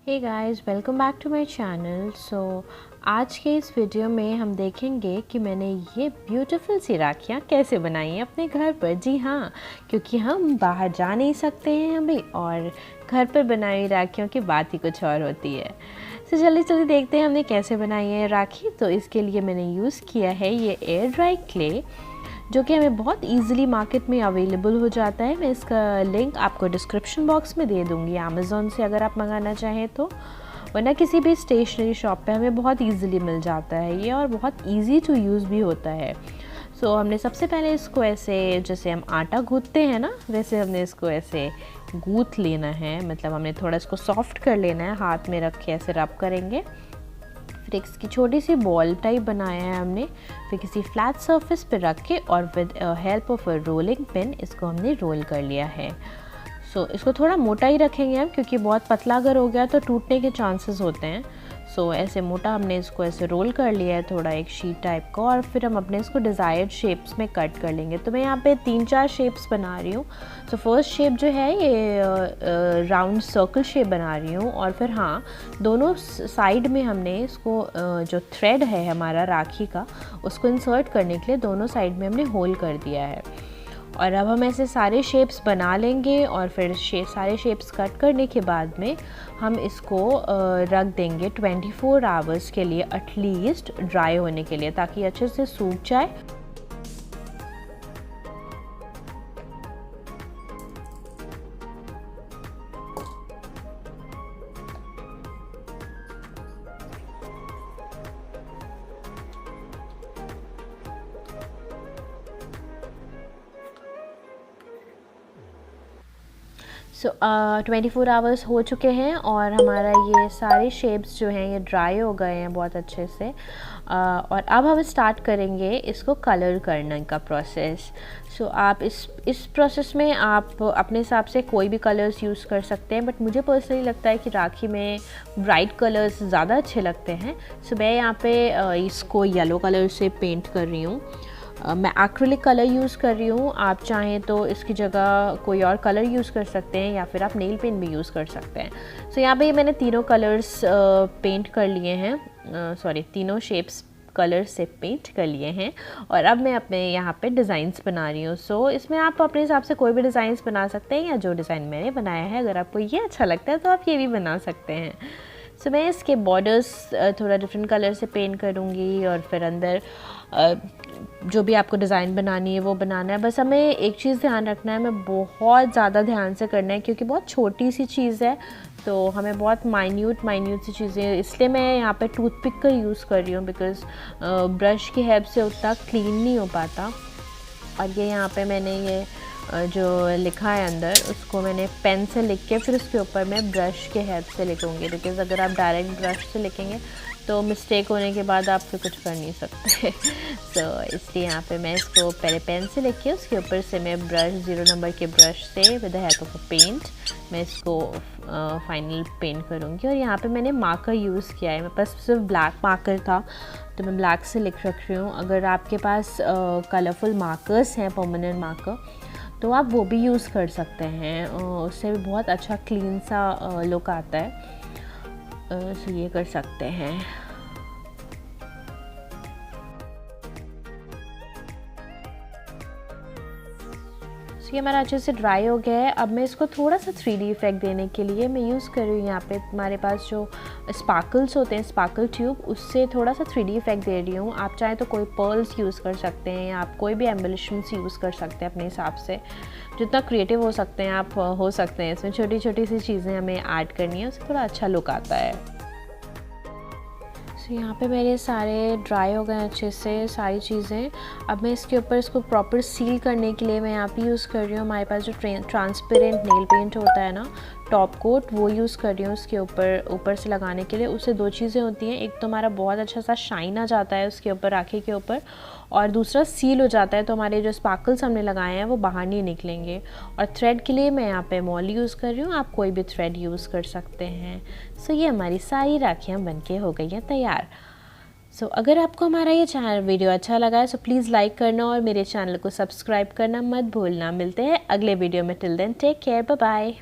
Hey guys, welcome back to my channel. आज के इस वीडियो में हम देखेंगे कि मैंने ये ब्यूटीफुल सी राखियाँ कैसे बनाई हैं अपने घर पर। जी हाँ, क्योंकि हम बाहर जा नहीं सकते हैं अभी, और घर पर बनाई राखियों की बात ही कुछ और होती है। तो जल्दी देखते हैं हमने कैसे बनाई है राखी। तो इसके लिए मैंने यूज़ किया है ये एयर ड्राई क्ले, जो कि हमें बहुत इजीली मार्केट में अवेलेबल हो जाता है। मैं इसका लिंक आपको डिस्क्रिप्शन बॉक्स में दे दूँगी अमेज़ॉन से, अगर आप मंगाना चाहें तो, वरना किसी भी स्टेशनरी शॉप पे हमें बहुत इजीली मिल जाता है ये, और बहुत इजी टू यूज़ भी होता है। हमने सबसे पहले इसको ऐसे, जैसे हम आटा गूँथते हैं ना, वैसे हमने इसको ऐसे गूँथ लेना है। मतलब हमने थोड़ा इसको सॉफ्ट कर लेना है, हाथ में रख के ऐसे रब करेंगे। फिर इसकी छोटी सी बॉल टाइप बनाया है हमने। फिर किसी फ्लैट सरफेस पे रख के और with help of a rolling pin इसको हमने रोल कर लिया है। इसको थोड़ा मोटा ही रखेंगे हम, क्योंकि बहुत पतला अगर हो गया तो टूटने के चांसेस होते हैं। ऐसे मोटा हमने इसको ऐसे रोल कर लिया है, थोड़ा एक शीट टाइप का, और फिर हम अपने इसको डिज़ायर्ड शेप्स में कट कर लेंगे। तो मैं यहाँ पे 3-4 शेप्स बना रही हूँ। फर्स्ट शेप जो है ये राउंड सर्कल शेप बना रही हूँ, और फिर हाँ, दोनों साइड में हमने इसको जो थ्रेड है हमारा राखी का, उसको इंसर्ट करने के लिए दोनों साइड में हमने होल कर दिया है। और अब हम ऐसे सारे शेप्स बना लेंगे, और फिर सारे शेप्स कट करने के बाद में हम इसको रख देंगे 24 आवर्स के लिए एटलीस्ट, ड्राई होने के लिए, ताकि अच्छे से सूख जाए। सो 24 आवर्स हो चुके हैं, और हमारा ये सारे शेप्स जो हैं ये ड्राई हो गए हैं बहुत अच्छे से। और अब हम स्टार्ट करेंगे इसको कलर करने का प्रोसेस। आप इस प्रोसेस में आप अपने हिसाब से कोई भी कलर्स यूज़ कर सकते हैं, बट मुझे पर्सनली लगता है कि राखी में ब्राइट कलर्स ज़्यादा अच्छे लगते हैं। मैं यहाँ पे इसको येलो कलर से पेंट कर रही हूँ। मैं एक्रिलिक कलर यूज़ कर रही हूँ। आप चाहें तो इसकी जगह कोई और कलर यूज़ कर सकते हैं, या फिर आप नेल पेंट भी यूज़ कर सकते हैं। यहाँ पे मैंने तीनों कलर्स पेंट कर लिए हैं, तीनों शेप्स कलर से पेंट कर लिए हैं। और अब मैं अपने यहाँ पे डिज़ाइंस बना रही हूँ। इसमें आप अपने हिसाब से कोई भी डिज़ाइंस बना सकते हैं, या जो डिज़ाइन मैंने बनाया है अगर आपको ये अच्छा लगता है तो आप ये भी बना सकते हैं। मैं इसके बॉर्डर्स थोड़ा डिफरेंट कलर से पेंट करूँगी, और फिर अंदर जो भी आपको डिज़ाइन बनानी है वो बनाना है। बस हमें एक चीज़ ध्यान रखना है, हमें बहुत ज़्यादा ध्यान से करना है, क्योंकि बहुत छोटी सी चीज़ है, तो हमें बहुत माइन्यूट सी चीज़ें, इसलिए मैं यहाँ पे टूथपिक का यूज़ कर रही हूँ, बिकॉज़ ब्रश की हेल्प से उतना क्लीन नहीं हो पाता। और ये यहाँ पे मैंने ये जो लिखा है अंदर, उसको मैंने पेन से लिख के फिर उसके ऊपर मैं ब्रश के हेल्प से लिखूँगी, बिकॉज़ अगर आप डायरेक्ट ब्रश से लिखेंगे तो मिस्टेक होने के बाद आप फिर कुछ कर नहीं सकते। इसलिए यहाँ पे मैं इसको पहले पेन से लिख के उसके ऊपर से मैं ब्रश 0 नंबर के ब्रश से with the help of a paint मैं इसको फाइनल पेंट करूँगी। और यहाँ पे मैंने मार्कर यूज़ किया है, मेरे पास सिर्फ ब्लैक मार्कर था तो मैं ब्लैक से लिख रख रही हूँ। अगर आपके पास कलरफुल मार्कर्स हैं, परमानेंट मार्कर, तो आप वो भी यूज़ कर सकते हैं, उससे भी बहुत अच्छा क्लीन सा लुक आता है। ये कर सकते हैं। ये हमारा अच्छे से ड्राई हो गया है। अब मैं इसको थोड़ा सा 3D इफेक्ट देने के लिए मैं यूज़ कर रही हूँ, यहाँ पे हमारे पास जो स्पार्कल्स होते हैं, स्पार्कल ट्यूब, उससे थोड़ा सा 3D इफेक्ट दे रही हूँ। आप चाहें तो कोई पर्ल्स यूज़ कर सकते हैं, या आप कोई भी एम्बलिशमेंट्स यूज़ कर सकते हैं अपने हिसाब से। जितना क्रिएटिव हो सकते हैं आप हो सकते हैं। इसमें छोटी छोटी सी चीज़ें हमें ऐड करनी है, उससे थोड़ा अच्छा लुक आता है। यहाँ पे मेरे सारे ड्राई हो गए अच्छे से सारी चीज़ें। अब मैं इसके ऊपर इसको प्रॉपर सील करने के लिए मैं यहाँ पे यूज़ कर रही हूँ, हमारे पास जो ट्रांसपेरेंट नेल पेंट होता है ना, टॉप कोट, वो यूज़ कर रही हूँ उसके ऊपर से लगाने के लिए। उससे 2 चीज़ें होती हैं, एक तो हमारा बहुत अच्छा सा शाइन आ जाता है उसके ऊपर, राखी के ऊपर, और दूसरा सील हो जाता है, तो हमारे जो स्पार्कल्स हमने लगाए हैं वो बाहर नहीं निकलेंगे। और थ्रेड के लिए मैं यहाँ पे मॉल यूज़ कर रही हूँ, आप कोई भी थ्रेड यूज़ कर सकते हैं। ये हमारी सारी राखियाँ बनके हो गई हैं तैयार। अगर आपको हमारा ये चैनल वीडियो अच्छा लगा है प्लीज़ लाइक करना और मेरे चैनल को सब्सक्राइब करना मत भूलना। मिलते हैं अगले वीडियो में। Till then take care, bye bye.